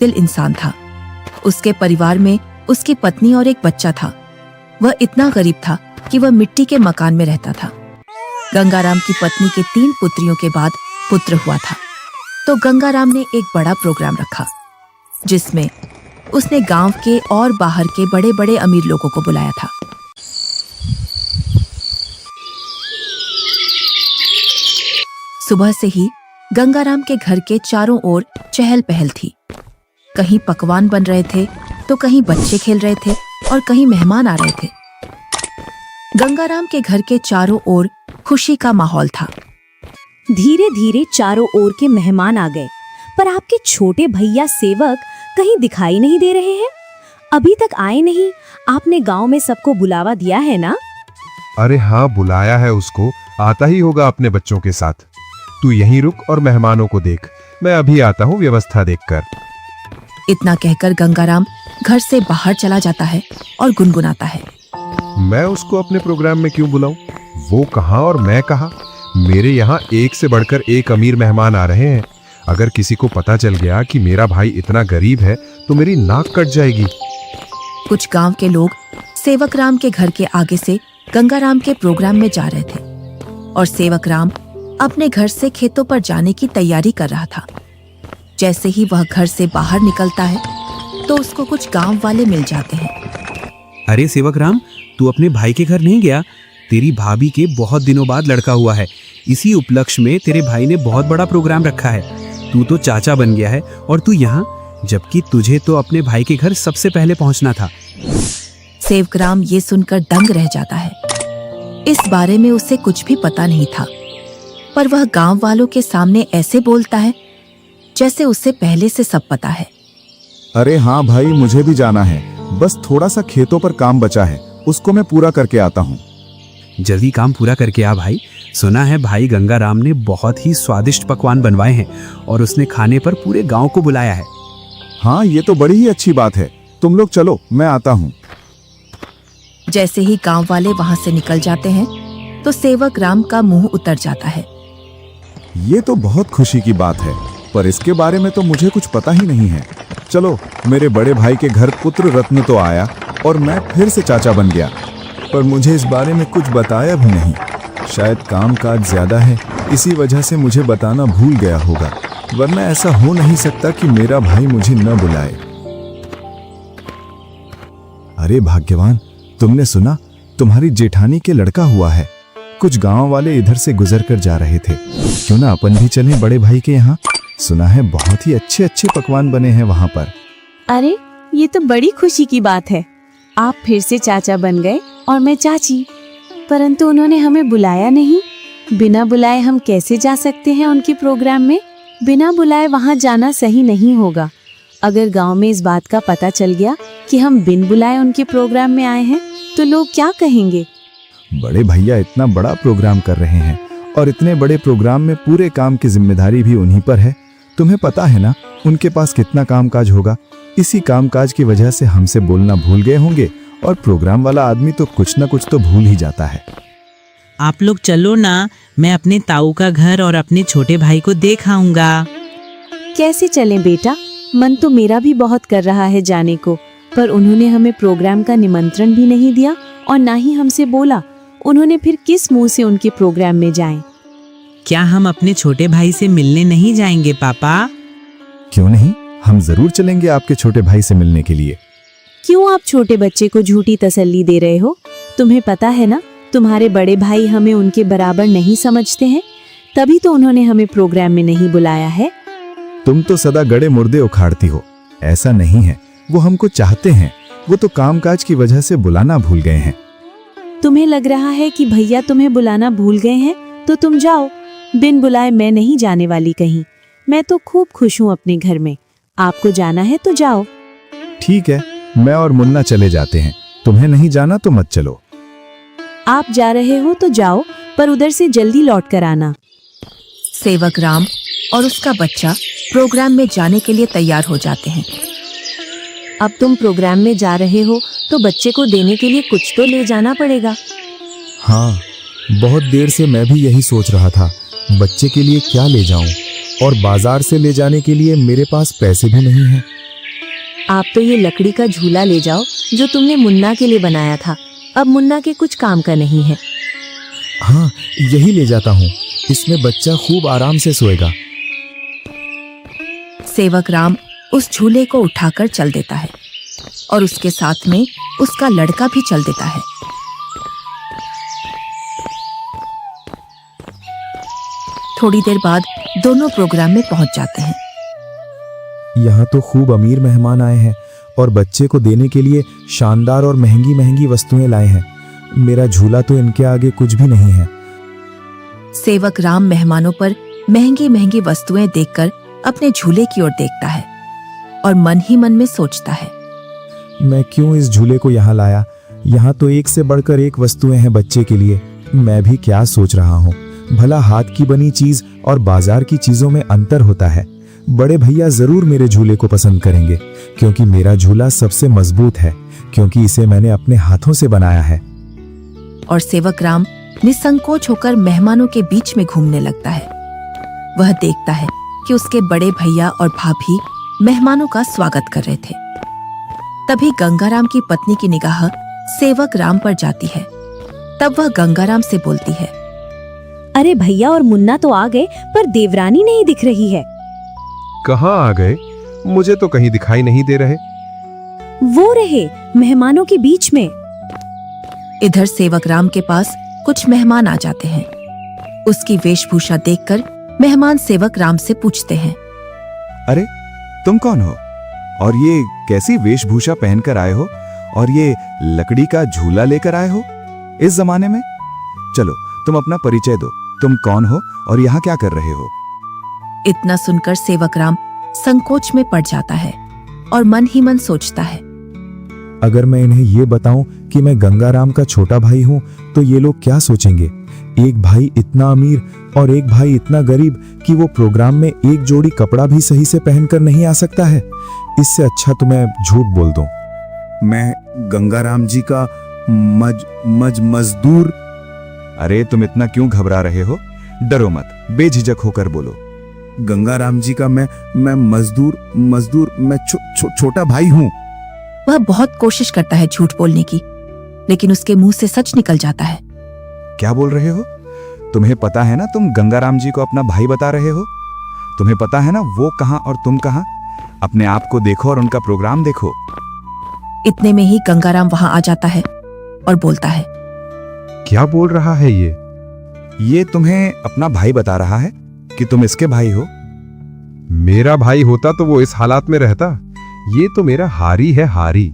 दिल इंसान था। उसके परिवार में उसकी पत्नी और एक बच्चा था। वह इतना गरीब था कि वह मिट्टी के मकान में रहता था। गंगाराम की पत्नी के 3 पुत्रियों के बाद पुत्र हुआ था, तो गंगाराम ने एक बड़ा प्रोग्राम रखा जिसमें उसने गांव के और बाहर के बड़े बड़े अमीर लोगों को बुलाया था। सुबह से ही गंगाराम के घर के चारों ओर चहल पहल थी। कहीं पकवान बन रहे थे तो कहीं बच्चे खेल रहे थे और कहीं मेहमान आ रहे थे। गंगाराम के घर के चारों ओर खुशी का माहौल था। धीरे धीरे चारों ओर के मेहमान आ गए, पर आपके छोटे भैया सेवक कहीं दिखाई नहीं दे रहे हैं। अभी तक आए नहीं। आपने गांव में सबको बुलावा दिया है ना? अरे हाँ, बुलाया है उसको। आता ही होगा अपने बच्चों के साथ। तू यहीं रुक और मेहमानों को देख, मैं अभी आता हूँ व्यवस्था देखकर। इतना कहकर गंगाराम घर से बाहर चला जाता है और गुनगुनाता है, मैं उसको अपने प्रोग्राम में क्यों बुलाऊं? वो कहाँ और मैं कहाँ? मेरे यहाँ एक से बढ़कर एक अमीर मेहमान आ रहे हैं। अगर किसी को पता चल गया कि मेरा भाई इतना गरीब है तो मेरी नाक कट जाएगी। कुछ गांव के लोग सेवक राम के घर के आगे से गंगाराम के प्रोग्राम में जा रहे थे और सेवक राम अपने घर से खेतों पर जाने की तैयारी कर रहा था। जैसे ही वह घर से बाहर निकलता है तो उसको कुछ गांव वाले मिल जाते हैं। अरे सेवक राम, तू अपने भाई के घर नहीं गया? तेरी भाभी के बहुत दिनों बाद लड़का हुआ है। इसी उपलक्ष्य में तेरे भाई ने बहुत बड़ा प्रोग्राम रखा है। तू तो चाचा बन गया है और तू यहाँ, जबकि तुझे तो अपने भाई के घर सबसे पहले पहुँचना था। सेवक राम ये सुनकर दंग रह जाता है। इस बारे में उसे कुछ भी पता नहीं था, पर वह गांव वालों के सामने ऐसे बोलता है जैसे उसे पहले से सब पता है। अरे हाँ भाई, मुझे भी जाना है। बस थोड़ा सा खेतों पर काम बचा है, उसको मैं पूरा करके आता हूँ। जल्दी काम पूरा करके आ भाई। सुना है भाई गंगाराम ने बहुत ही स्वादिष्ट पकवान बनवाए हैं और उसने खाने पर पूरे गांव को बुलाया है। हाँ, ये तो बड़ी ही अच्छी बात है। तुम लोग चलो, मैं आता हूँ। जैसे ही गांव वाले वहां से निकल जाते हैं तो सेवक राम का मुंह उतर जाता है। ये तो बहुत खुशी की बात है, पर इसके बारे में तो मुझे कुछ पता ही नहीं है। चलो, मेरे बड़े भाई के घर पुत्र रत्न तो आया और मैं फिर से चाचा बन गया, पर मुझे इस बारे में कुछ बताया भी नहीं। शायद काम काज ज्यादा है, इसी वजह से मुझे बताना भूल गया होगा, वरना ऐसा हो नहीं सकता कि मेरा भाई मुझे न बुलाए। अरे भाग्यवान, तुमने सुना? तुम्हारी जेठानी के लड़का हुआ है। कुछ गांव वाले इधर से गुजर कर जा रहे थे। क्यों ना अपन भी चलें बड़े भाई के यहाँ? सुना है बहुत ही अच्छे अच्छे पकवान बने हैं वहाँ पर। अरे, ये तो बड़ी खुशी की बात है। आप फिर से चाचा बन गए और मैं चाची, परंतु उन्होंने हमें बुलाया नहीं। बिना बुलाए हम कैसे जा सकते हैं उनके प्रोग्राम में? बिना बुलाए वहाँ जाना सही नहीं होगा। अगर गांव में इस बात का पता चल गया कि हम बिन बुलाए उनके प्रोग्राम में आए हैं तो लोग क्या कहेंगे? बड़े भैया इतना बड़ा प्रोग्राम कर रहे हैं और इतने बड़े प्रोग्राम में पूरे काम की जिम्मेदारी भी उन्हीं पर है। तुम्हें पता है ना उनके पास कितना कामकाज होगा। इसी कामकाज की वजह से हमसे बोलना भूल गए होंगे और प्रोग्राम वाला आदमी तो कुछ ना कुछ तो भूल ही जाता है। आप लोग चलो ना, मैं अपने ताऊ का घर और अपने छोटे भाई को देख आऊंगा। कैसे चलें बेटा? मन तो मेरा भी बहुत कर रहा है जाने को, पर उन्होंने हमें प्रोग्राम का निमंत्रण भी नहीं दिया और ना ही हमसे बोला। उन्होंने फिर किस मुंह से उनके प्रोग्राम में जाएं? क्या हम अपने छोटे भाई से मिलने नहीं जाएंगे पापा? क्यों नहीं, हम जरूर चलेंगे आपके छोटे भाई से मिलने के लिए। क्यों आप छोटे बच्चे को झूठी तसल्ली दे रहे हो? तुम्हें पता है ना, तुम्हारे बड़े भाई हमें उनके बराबर नहीं समझते हैं, तभी तो उन्होंने हमें प्रोग्राम में नहीं बुलाया है। तुम तो सदा गड़े मुर्दे उखाड़ती हो। ऐसा नहीं है, वो हमको चाहते हैं, वो तो कामकाज की वजह से बुलाना भूल गए हैं। तुम्हें लग रहा है कि भैया तुम्हें बुलाना भूल गए हैं तो तुम जाओ। बिन बुलाए मैं नहीं जाने वाली कहीं। मैं तो खूब खुश हूँ अपने घर में। आपको जाना है तो जाओ। ठीक है, मैं और मुन्ना चले जाते हैं। तुम्हें नहीं जाना तो मत चलो। आप जा रहे हो तो जाओ, पर उधर से जल्दी लौट कर आना। सेवक राम और उसका बच्चा प्रोग्राम में जाने के लिए तैयार हो जाते हैं। अब तुम प्रोग्राम में जा रहे हो तो बच्चे को देने के लिए कुछ तो ले जाना पड़ेगा। हाँ, बहुत देर से मैं भी यही सोच रहा था, बच्चे के लिए क्या ले जाऊं, और बाजार से ले जाने के लिए मेरे पास पैसे भी नहीं हैं। आप तो ये लकड़ी का झूला ले जाओ जो तुमने मुन्ना के लिए बनाया था। अब मुन्ना के कुछ काम का नहीं है। हाँ, यही ले जाता हूँ। इसमें बच्चा खूब आराम से सोएगा। सेवक राम उस झूले को उठाकर चल देता है और उसके साथ में उसका लड़का भी चल देता है। थोड़ी देर बाद दोनों प्रोग्राम में पहुंच जाते हैं। यहाँ तो खूब अमीर मेहमान आए हैं और बच्चे को देने के लिए शानदार और महंगी महंगी वस्तुएं लाए हैं। मेरा झूला तो इनके आगे कुछ भी नहीं है। सेवक राम मेहमानों पर महंगी महंगी वस्तुएं देखकर अपने झूले की ओर देखता है और मन ही मन में सोचता है, मैं क्यों इस झूले को यहाँ लाया? यहाँ तो एक से बढ़कर एक वस्तुएं हैं बच्चे के लिए। मैं भी क्या सोच रहा हूँ। भला हाथ की बनी चीज और बाजार की चीजों में अंतर होता है। बड़े भैया जरूर मेरे झूले को पसंद करेंगे क्योंकि मेरा झूला सबसे मजबूत है, क्योंकि इसे मैंने अपने हाथों से बनाया है। और सेवक राम निसंकोच होकर मेहमानों के बीच में घूमने लगता है। वह देखता है कि उसके बड़े भैया और भाभी मेहमानों का स्वागत कर रहे थे। तभी गंगाराम की पत्नी की निगाह सेवक राम पर जाती है। तब वह गंगाराम से बोलती है, अरे भैया और मुन्ना तो आ गए, पर देवरानी नहीं दिख रही है। कहाँ आ गए? मुझे तो कहीं दिखाई नहीं दे रहे। वो रहे मेहमानों के बीच में। इधर सेवक राम के पास कुछ मेहमान आ जाते हैं। उसकी वेशभूषा देखकर मेहमान सेवक राम से पूछते हैं, अरे तुम कौन हो और ये कैसी वेशभूषा पहनकर आए हो और ये लकड़ी का झूला लेकर आए हो इस जमाने में? चलो तुम अपना परिचय दो। तुम कौन हो और यहाँ क्या कर रहे हो? इतना सुनकर सेवक राम संकोच में पड़ जाता है और मन ही मन सोचता है, अगर मैं इन्हें ये बताऊं कि मैं गंगाराम का छोटा भाई हूं तो ये लोग क्या सोचेंगे? एक भाई इतना अमीर और एक भाई इतना गरीब कि वो प्रोग्राम में एक जोड़ी कपड़ा भी सही से पहनकर नहीं आ सकता है। इससे अच्छा तो मैं झूठ बोल दूं। मैं गंगाराम जी का मजदूर। अरे तुम इतना क्यों घबरा रहे हो? डरो मत, बेझिझक होकर बोलो। गंगाराम जी का मैं मजदूर मैं छोटा भाई हूँ। वह बहुत कोशिश करता है झूठ बोलने की, लेकिन उसके मुंह से सच निकल जाता है। क्या बोल रहे हो? तुम्हें पता है ना तुम गंगाराम जी को अपना भाई बता रहे हो? तुम्हें पता है ना वो कहाँ और तुम कहाँ? अपने आप को देखो और उनका प्रोग्राम देखो। इतने में ही गंगाराम वहां आ जाता है और बोलता है, क्या बोल रहा है ये? ये तुम्हें अपना भाई बता रहा है कि तुम इसके भाई हो। मेरा भाई होता तो वो इस हालात में रहता। ये तो मेरा हारी है, हारी।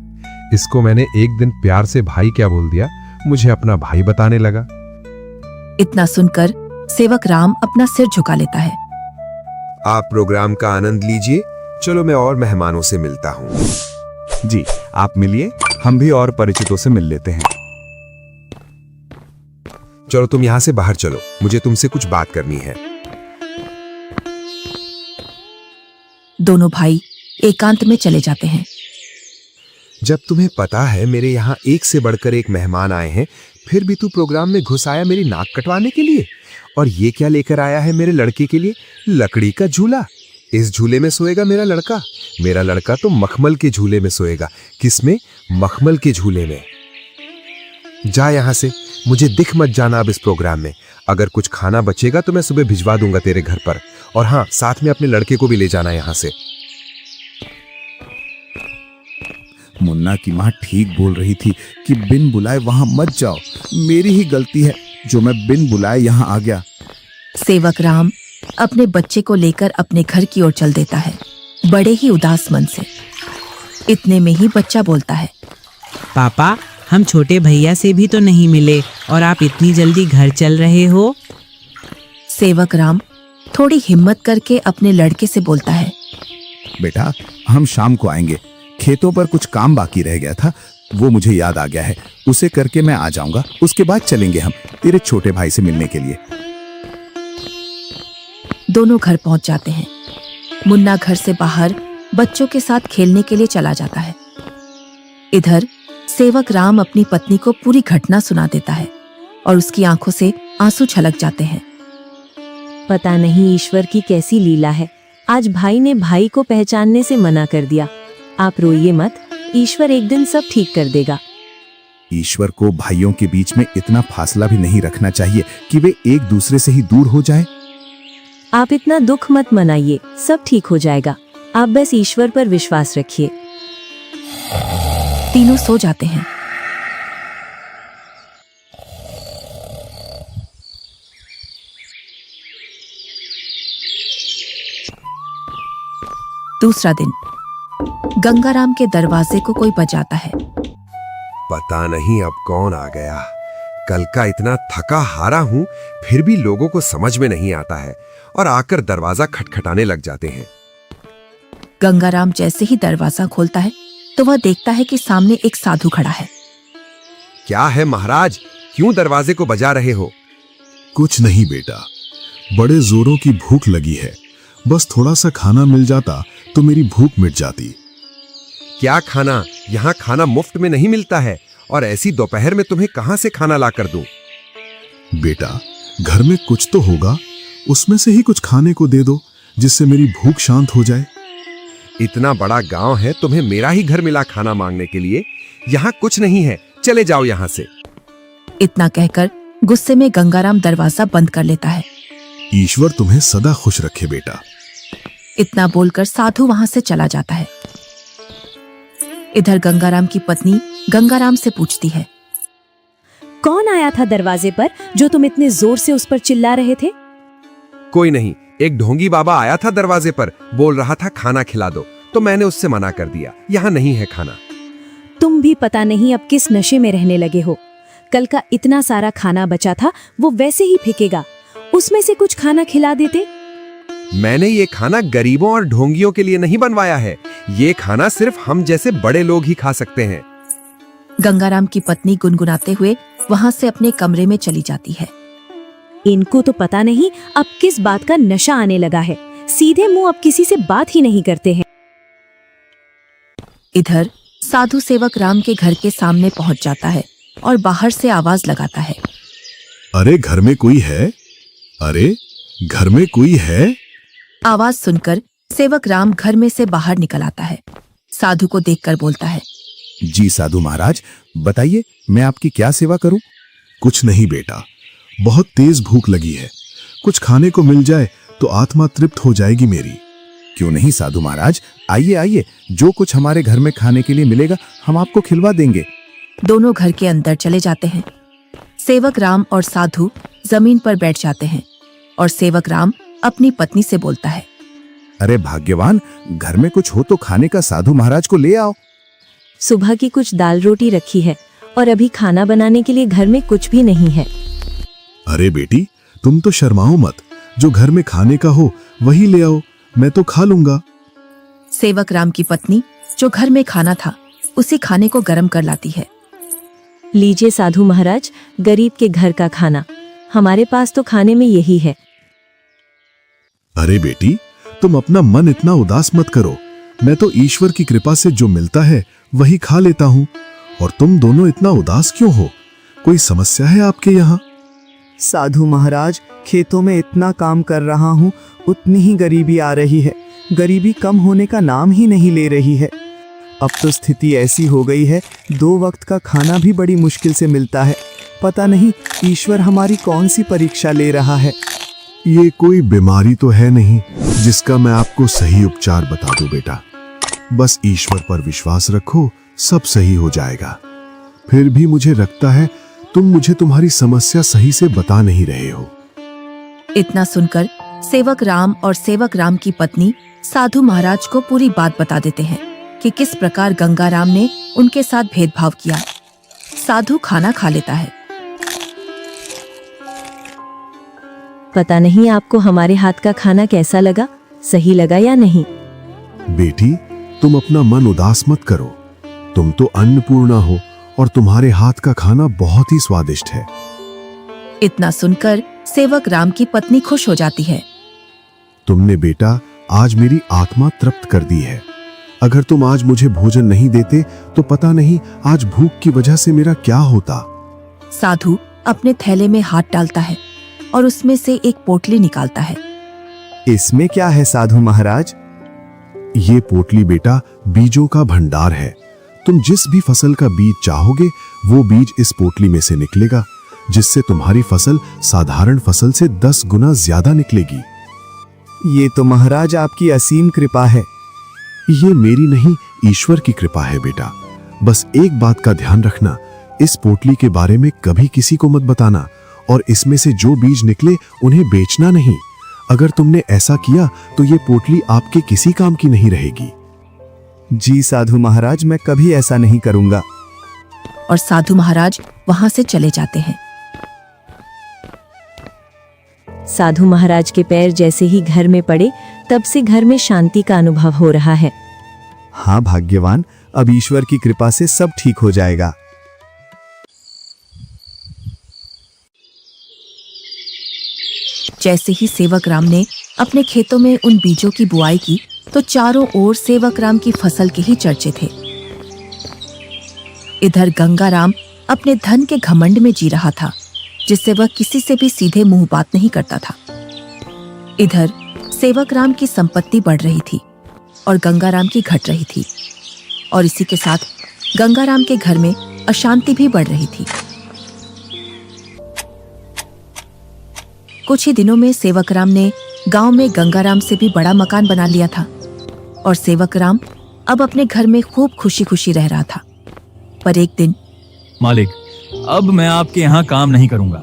इसको मैंने एक दिन प्यार से भाई क्या बोल दिया, मुझे अपना भाई बताने लगा। इतना सुनकर सेवक राम अपना सिर झुका लेता है। आप प्रोग्राम का आनंद लीजिए। चलो मैं और मेहमानों से मिलता हूँ। जी आप मिलिए, हम भी और परिचितों से मिल लेते हैं। चलो तुम यहाँ से बाहर चलो, मुझे तुमसे कुछ बात करनी है। दोनों भाई एकांत में चले जाते हैं। जब तुम्हें पता है मेरे यहाँ एक से बढ़कर एक मेहमान आए हैं, फिर भी तू प्रोग्राम में घुस आया मेरी नाक कटवाने के लिए। और ये क्या लेकर आया है मेरे लड़के के लिए? लकड़ी का झूला। इस झूले में सोएगा मेरा लड़का। मेरा लड़का तो मखमल के झूले में सोएगा। किसमें? मखमल के झूले में। जा यहाँ से, मुझे दिख मत जाना अब इस प्रोग्राम में। अगर कुछ खाना बचेगा तो मैं सुबह भिजवा दूंगा तेरे घर पर। और हाँ, साथ में अपने लड़के को भी ले जाना यहाँ से। मुन्ना की माँ ठीक बोल रही थी कि बिन बुलाए वहां मत जाओ। मेरी ही गलती है जो मैं बिन बुलाए यहाँ आ गया। सेवक राम अपने बच्चे को लेकर अपने घर की ओर चल देता है, बड़े ही उदास मन से। इतने में ही बच्चा बोलता है, पापा, हम छोटे भैया से भी तो नहीं मिले और आप इतनी जल्दी घर चल रहे हो। सेवक राम थोड़ी हिम्मत करके अपने लड़के से बोलता है, बेटा हम शाम को आएंगे। खेतों पर कुछ काम बाकी रह गया था, वो मुझे याद आ गया है। उसे करके मैं आ जाऊंगा। उसके बाद चलेंगे हम तेरे छोटे भाई से मिलने के लिए। दोनों घर पहुंच जाते हैं। मुन्ना घर से बाहर बच्चों के साथ खेलने के लिए चला जाता है। इधर सेवक राम अपनी पत्नी को पूरी घटना सुना देता है और उसकी आंखों से आंसू छलक जाते हैं। पता नहीं ईश्वर की कैसी लीला है, आज भाई ने भाई को पहचानने से मना कर दिया। आप रोइए मत, ईश्वर एक दिन सब ठीक कर देगा। ईश्वर को भाइयों के बीच में इतना फासला भी नहीं रखना चाहिए कि वे एक दूसरे से ही दूर हो जाए। आप इतना दुख मत मनाइए, सब ठीक हो जाएगा। आप बस ईश्वर पर विश्वास रखिए। तीनों सो जाते हैं। दूसरा दिन, गंगाराम के दरवाजे को कोई बजाता है। पता नहीं अब कौन आ गया। कल का इतना थका हारा हूं, फिर भी लोगों को समझ में नहीं आता है और आकर दरवाजा खटखटाने लग जाते हैं। गंगाराम जैसे ही दरवाजा खोलता है तो वह देखता है कि सामने एक साधु खड़ा है। क्या है महाराज, क्यों दरवाजे को बजा रहे हो? कुछ नहीं बेटा, बड़े जोरों की भूख लगी है। बस थोड़ा सा खाना मिल जाता तो मेरी भूख मिट जाती। क्या खाना? यहाँ खाना मुफ्त में नहीं मिलता है, और ऐसी दोपहर में तुम्हें कहां से खाना ला कर दूं? बेटा, घर में कुछ तो होगा, उसमें से ही कुछ खाने को दे दो जिससे मेरी भूख शांत हो जाए। इतना बड़ा गांव है, तुम्हें मेरा ही घर मिला खाना मांगने के लिए? यहाँ कुछ नहीं है, चले जाओ यहाँ से। इतना कहकर गुस्से में गंगाराम दरवाजा बंद कर लेता है। ईश्वर तुम्हें सदा खुश रखे बेटा। इतना बोलकर साधु वहां से चला जाता है। इधर गंगाराम की पत्नी गंगाराम से पूछती है, कौन आया था दरवाजे पर जो तुम इतने जोर से उस पर चिल्ला रहे थे? कोई नहीं, एक ढोंगी बाबा आया था दरवाजे पर, बोल रहा था खाना खिला दो, तो मैंने उससे मना कर दिया, यहाँ नहीं है खाना। तुम भी पता नहीं अब किस नशे में रहने लगे हो। कल का इतना सारा खाना बचा था, वो वैसे ही फेंकेगा। उसमें से कुछ खाना खिला देते। मैंने ये खाना गरीबों और ढोंगियों के लिए नहीं बनवाया है। ये खाना सिर्फ हम जैसे बड़े लोग ही खा सकते हैं। गंगाराम की पत्नी गुनगुनाते हुए वहां से अपने कमरे में चली जाती है। इनको तो पता नहीं अब किस बात का नशा आने लगा है। सीधे मुंह अब किसी से बात ही नहीं करते हैं। इधर साधु सेवक राम के घर के सामने पहुंच जाता है और बाहर से आवाज लगाता है, अरे घर में कोई है? अरे घर में कोई है? आवाज सुनकर सेवक राम घर में से बाहर निकल आता है। साधु को देखकर बोलता है, जी साधु महाराज, बताइए मैं आपकी क्या सेवा करूं? कुछ नहीं बेटा, बहुत तेज भूख लगी है। कुछ खाने को मिल जाए तो आत्मा तृप्त हो जाएगी मेरी। क्यों नहीं साधु महाराज, आइए आइए, जो कुछ हमारे घर में खाने के लिए मिलेगा हम आपको खिलवा देंगे। दोनों घर के अंदर चले जाते हैं। सेवक राम और साधु जमीन पर बैठ जाते हैं और सेवक राम अपनी पत्नी से बोलता है, अरे भाग्यवान, घर में कुछ हो तो खाने का साधु महाराज को ले आओ। सुबह की कुछ दाल रोटी रखी है और अभी खाना बनाने के लिए घर में कुछ भी नहीं है। अरे बेटी, तुम तो शर्माओ मत, जो घर में खाने का हो वही ले आओ, मैं तो खा लूंगा। सेवक राम की पत्नी जो घर में खाना था उसी खाने को गर्म कर लाती है। लीजिए साधु महाराज, गरीब के घर का खाना। हमारे पास तो खाने में यही है। अरे बेटी, तुम अपना मन इतना उदास मत करो। मैं तो ईश्वर की कृपा से जो मिलता है वही खा लेता हूँ। और तुम दोनों इतना उदास क्यों हो? कोई समस्या है आपके यहाँ? साधु महाराज, खेतों में इतना काम कर रहा हूँ, उतनी ही गरीबी आ रही है। गरीबी कम होने का नाम ही नहीं ले रही है। अब तो स्थिति ऐसी हो गई है, 2 वक्त का खाना भी बड़ी मुश्किल से मिलता है। पता नहीं ईश्वर हमारी कौन सी परीक्षा ले रहा है। ये कोई बीमारी तो है नहीं जिसका मैं आपको सही उपचार बता दूं बेटा। बस ईश्वर पर विश्वास रखो, सब सही हो जाएगा। फिर भी मुझे लगता है तुम मुझे तुम्हारी समस्या सही से बता नहीं रहे हो। इतना सुनकर सेवक राम और सेवक राम की पत्नी साधु महाराज को पूरी बात बता देते हैं कि किस प्रकार गंगाराम ने उनके साथ भेदभाव किया। साधु खाना खा लेता है। पता नहीं आपको हमारे हाथ का खाना कैसा लगा, सही लगा या नहीं? बेटी, तुम अपना मन उदास मत करो। तुम तो अन्नपूर्णा हो और तुम्हारे हाथ का खाना बहुत ही स्वादिष्ट है। इतना सुनकर सेवक राम की पत्नी खुश हो जाती है। तुमने बेटा आज मेरी आत्मा तृप्त कर दी है। अगर तुम आज मुझे भोजन नहीं देते तो पता नहीं आज भूख की वजह से मेरा क्या होता। साधु अपने थैले में हाथ डालता है और उसमें से एक पोटली निकालता है। इसमें क्या है साधु महाराज? ये पोटली बेटा बीजों का भंडार है। तुम जिस भी फसल का बीज चाहोगे वो बीज इस पोटली में से निकलेगा, जिससे तुम्हारी फसल साधारण फसल से 10 गुना ज्यादा निकलेगी। ये तो महाराज आपकी असीम कृपा है। ये मेरी नहीं, ईश्वर की कृपा है बेटा। बस एक बात का ध्यान रखना, इस पोटली के बारे में कभी किसी को मत बताना, और इसमें से जो बीज निकले उन्हें बेचना नहीं। अगर तुमने ऐसा किया तो ये पोटली आपके किसी काम की नहीं रहेगी। जी साधु महाराज, मैं कभी ऐसा नहीं करूंगा। और साधु महाराज वहां से चले जाते हैं। साधु महाराज के पैर जैसे ही घर में पड़े तब से घर में शांति का अनुभव हो रहा है। हाँ भाग्यवान, अब ईश्वर की कृपा से सब ठीक हो जाएगा। जैसे ही सेवक राम ने अपने खेतों में उन बीजों की बुआई की तो चारों ओर सेवक राम की फसल के ही चर्चे थे। इधर गंगा राम अपने धन के घमंड में जी रहा था, जिससे वह किसी से भी सीधे मुंह बात नहीं करता था। इधर सेवक राम की संपत्ति बढ़ रही थी और गंगा राम की घट रही थी, और इसी के साथ गंगा राम के घर में अशांति भी बढ़ रही थी। कुछ ही दिनों में सेवक राम ने गांव में गंगा राम से भी बड़ा मकान बना लिया था, और सेवक राम अब अपने घर में खूब खुशी खुशी रह रहा था। पर एक दिन, मालिक, अब मैं आपके यहाँ काम नहीं करूंगा।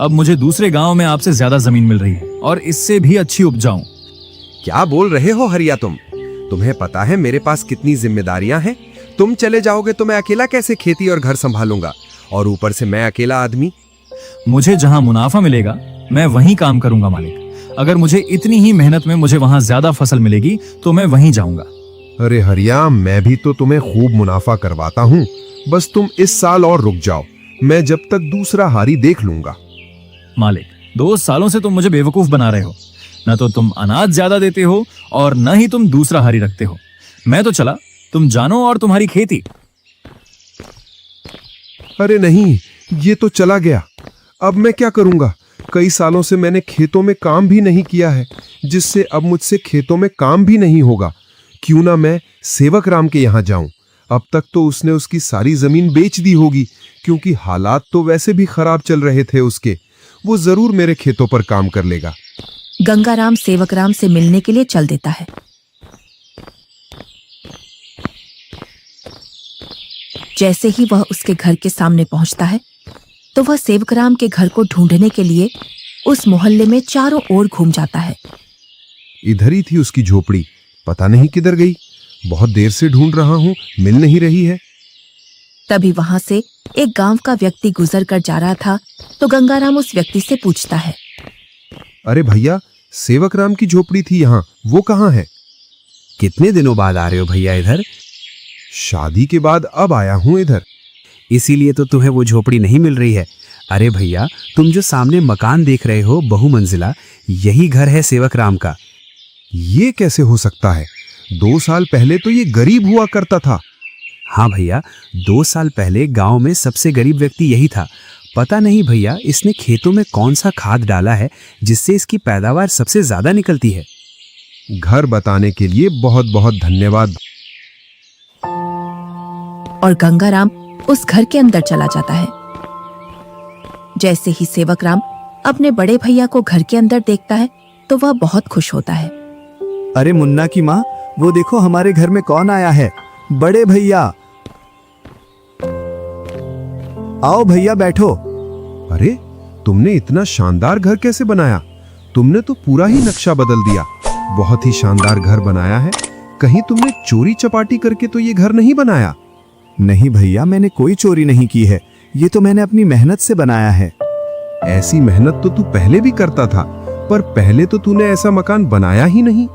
अब मुझे दूसरे गांव में आपसे ज्यादा जमीन मिल रही है और इससे भी अच्छी उपजाऊ। क्या बोल रहे हो हरिया तुम? तुम्हें पता है मेरे पास कितनी जिम्मेदारियां हैं? तुम चले जाओगे तो मैं अकेला कैसे खेती और घर संभालूंगा, और ऊपर से मैं अकेला आदमी। मुझे जहाँ मुनाफा मिलेगा मैं वहीं काम करूंगा मालिक। अगर मुझे इतनी ही मेहनत में मुझे वहां ज्यादा फसल मिलेगी तो मैं वहीं जाऊंगा। अरे हरिया, मैं भी तो तुम्हें खूब मुनाफा करवाता हूँ। बस तुम इस साल और रुक जाओ, मैं जब तक दूसरा हारी देख लूंगा। मालिक, 2 सालों से तुम मुझे बेवकूफ बना रहे हो। न तो तुम अनाज ज्यादा देते हो और न ही तुम दूसरा हारी रखते हो। मैं तो चला, तुम जानो और तुम्हारी खेती। अरे नहीं, ये तो चला गया। अब मैं क्या करूंगा? कई सालों से मैंने खेतों में काम भी नहीं किया है, जिससे अब मुझसे खेतों में काम भी नहीं होगा। क्यों ना मैं सेवक राम के यहाँ जाऊं? अब तक तो उसने उसकी सारी जमीन बेच दी होगी, क्योंकि हालात तो वैसे भी खराब चल रहे थे उसके। वो जरूर मेरे खेतों पर काम कर लेगा। गंगा राम सेवक राम से मिलने के लिए चल देता है। जैसे ही वह उसके घर के सामने पहुंचता है तो वह सेवक राम के घर को ढूंढने के लिए उस मोहल्ले में चारों ओर घूम जाता है। इधर ही थी उसकी झोपड़ी, पता नहीं किधर गई। बहुत देर से ढूंढ रहा हूं, मिल नहीं रही है। तभी वहां से एक गांव का व्यक्ति गुजर कर जा रहा था तो गंगाराम उस व्यक्ति से पूछता है, अरे भैया, सेवक राम की झोपड़ी थी यहाँ, वो कहाँ है? कितने दिनों बाद आ रहे हो भैया इधर? शादी के बाद अब आया हूँ इधर। इसीलिए तो तुम्हें वो झोपड़ी नहीं मिल रही है। अरे भैया, तुम जो सामने मकान देख रहे हो बहुमंजिला, यही घर है सेवक राम का। ये कैसे हो सकता है? 2 साल पहले तो ये गरीब हुआ करता था। हाँ भैया, 2 साल पहले गांव में सबसे गरीब व्यक्ति यही था। पता नहीं भैया, इसने खेतों में कौन सा खाद डाला है जिससे इसकी पैदावार सबसे ज्यादा निकलती है। घर बताने के लिए बहुत बहुत धन्यवाद। और गंगाराम उस घर के अंदर चला जाता है। जैसे ही सेवक राम अपने बड़े भैया को घर के अंदर देखता है तो वह बहुत खुश होता है। अरे मुन्ना की माँ, वो देखो हमारे घर में कौन आया है। बड़े भैया, आओ भैया बैठो। अरे, तुमने इतना शानदार घर कैसे बनाया? तुमने तो पूरा ही नक्शा बदल दिया। बहुत ही शानदार घर बनाया है। कहीं तुमने चोरी चपाटी करके तो ये घर नहीं बनाया? नहीं भैया, मैंने कोई चोरी नहीं की है। ये तो मैंने अपनी मेहनत से बनाया है। ऐसी मेहनत तो तू पहले भी करता था, पर पहले तो तूने ऐसा मकान बनाया ही नहीं।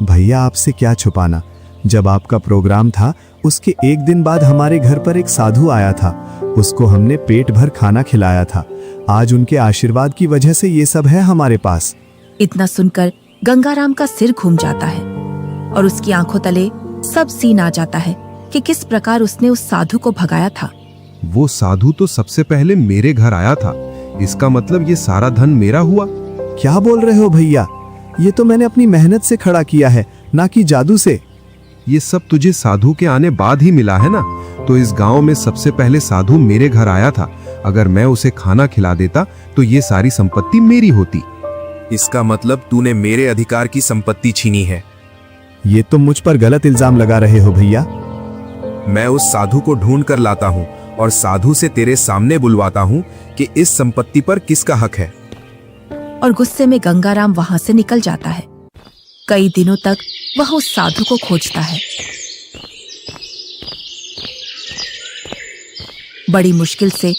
भैया, आपसे क्या छुपाना, जब आपका प्रोग्राम था उसके एक दिन बाद हमारे घर पर एक साधु आया था। उसको हमने पेट भर खाना खिलाया था। आज उनके आशीर्वाद की वजह से ये सब है हमारे पास। इतना सुनकर गंगाराम का सिर घूम जाता है और उसकी आंखों तले सब सीन आ जाता है कि किस प्रकार उसने उस साधु को भगाया था। वो साधु तो सबसे पहले मेरे घर आया था। इसका मतलब ये सारा धन मेरा हुआ। क्या बोल रहे हो भैया? ये तो मैंने अपनी मेहनत से खड़ा किया है। ना कि जादू से। ये सब तुझे साधु के आने बाद ही मिला है ना? तो इस गांव में सबसे पहले साधु मेरे घर आया था। अगर मैं उसे खाना खिला देता तो ये सारी संपत्ति मेरी होती। इसका मतलब तूने मेरे अधिकार की संपत्ति छीनी है। ये तो मुझ पर गलत इल्जाम लगा रहे हो भैया। मैं उस साधु को ढूंढ कर लाता हूँ और साधु से तेरे सामने बुलवाता हूँ कि इस संपत्ति पर किसका हक है। और गुस्से में गंगाराम वहां से निकल जाता है। कई दिनों तक वह उस साधु को खोजता है। बड़ी मुश्किल से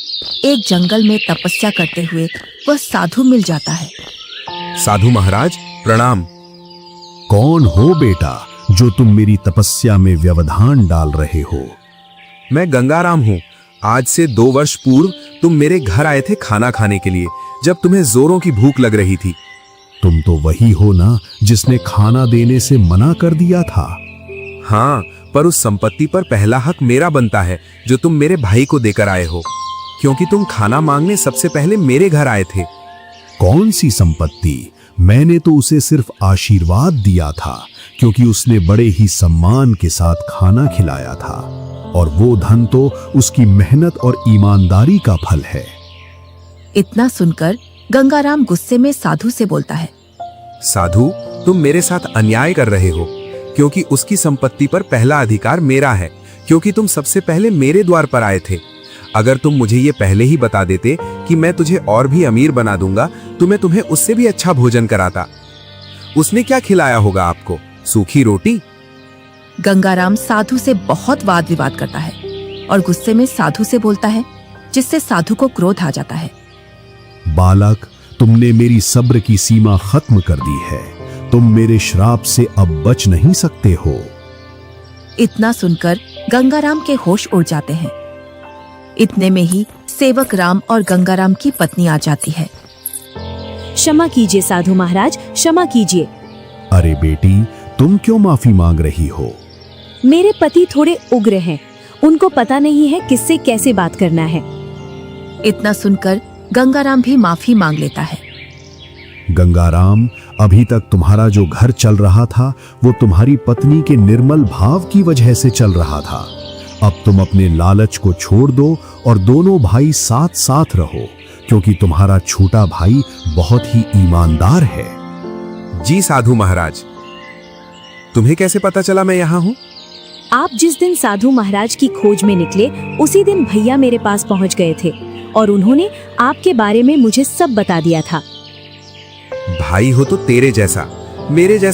एक जंगल में तपस्या करते हुए वह साधु मिल जाता है। साधु महाराज प्रणाम। कौन हो बेटा जो तुम मेरी तपस्या में व्यवधान डाल रहे हो? मैं गंगाराम हूँ। आज से 2 वर्ष पूर्व तुम मेरे घर आए थे खाना खाने के लिए, जब तुम्हें जोरों की भूख लग रही थी। तुम तो वही हो ना जिसने खाना देने से मना कर दिया था। हाँ, पर उस संपत्ति पर पहला हक मेरा बनता है जो तुम मेरे भाई को देकर आए हो, क्योंकि तुम खाना मांगने सबसे पहले मेरे घर आए थे। कौन सी संपत्ति? मैंने तो उसे सिर्फ आशीर्वाद दिया था, क्योंकि उसने बड़े ही सम्मान के साथ खाना खिलाया था, और वो धन तो उसकी मेहनत और ईमानदारी का फल है। इतना सुनकर गंगाराम गुस्से में साधु से बोलता है, साधु, तुम मेरे साथ अन्याय कर रहे हो, क्योंकि उसकी संपत्ति पर पहला अधिकार मेरा है, क्योंकि तुम सबसे पहले मेरे द्वार पर आए थे। अगर तुम मुझे ये पहले ही बता देते कि मैं तुझे और भी अमीर बना दूंगा, तो मैं तुम्हें उससे भी अच्छा भोजन कराता। उसने क्या खिलाया होगा आपको? सूखी रोटी? गंगाराम साधु से बहुत वाद विवाद करता है और गुस्से में साधु से बोलता है, जिससे साधु को क्रोध आ जाता है। बालक, तुमने मेरी सब्र की सीमा खत्म कर दी है। तुम मेरे श्राप से अब बच नहीं सकते हो। इतना सुनकर गंगाराम के होश उड़ जाते हैं। इतने में ही सेवक राम और गंगाराम की पत्नी आ जाती है। क्षमा कीजिए साधु महाराज, क्षमा कीजिए। अरे बेटी, तुम क्यों माफी मांग रही हो? मेरे पति थोड़े उग्र हैं, उनको पता नहीं है किससे कैसे बात करना है। इतना सुनकर गंगाराम भी माफी मांग लेता है। गंगाराम, अभी तक तुम्हारा जो घर चल रहा था वो तुम्हारी पत्नी के निर्मल भाव की वजह से चल रहा था। अब तुम अपने लालच को छोड़ दो और दोनों भाई साथ साथ रहो, क्योंकि तुम्हारा छोटा भाई बहुत ही ईमानदार है। जी साधु महाराज। तुम्हें कैसे पता चला मैं यहाँ हूँ? आप जिस दिन साधु महाराज की खोज में निकले, उसी दिन भैया मेरे पास पहुँच गए थे और उन्होंने आपके बारे में मुझे सब बता दिया था। भाई हो तो तेरे जैसा, मेरे जैसा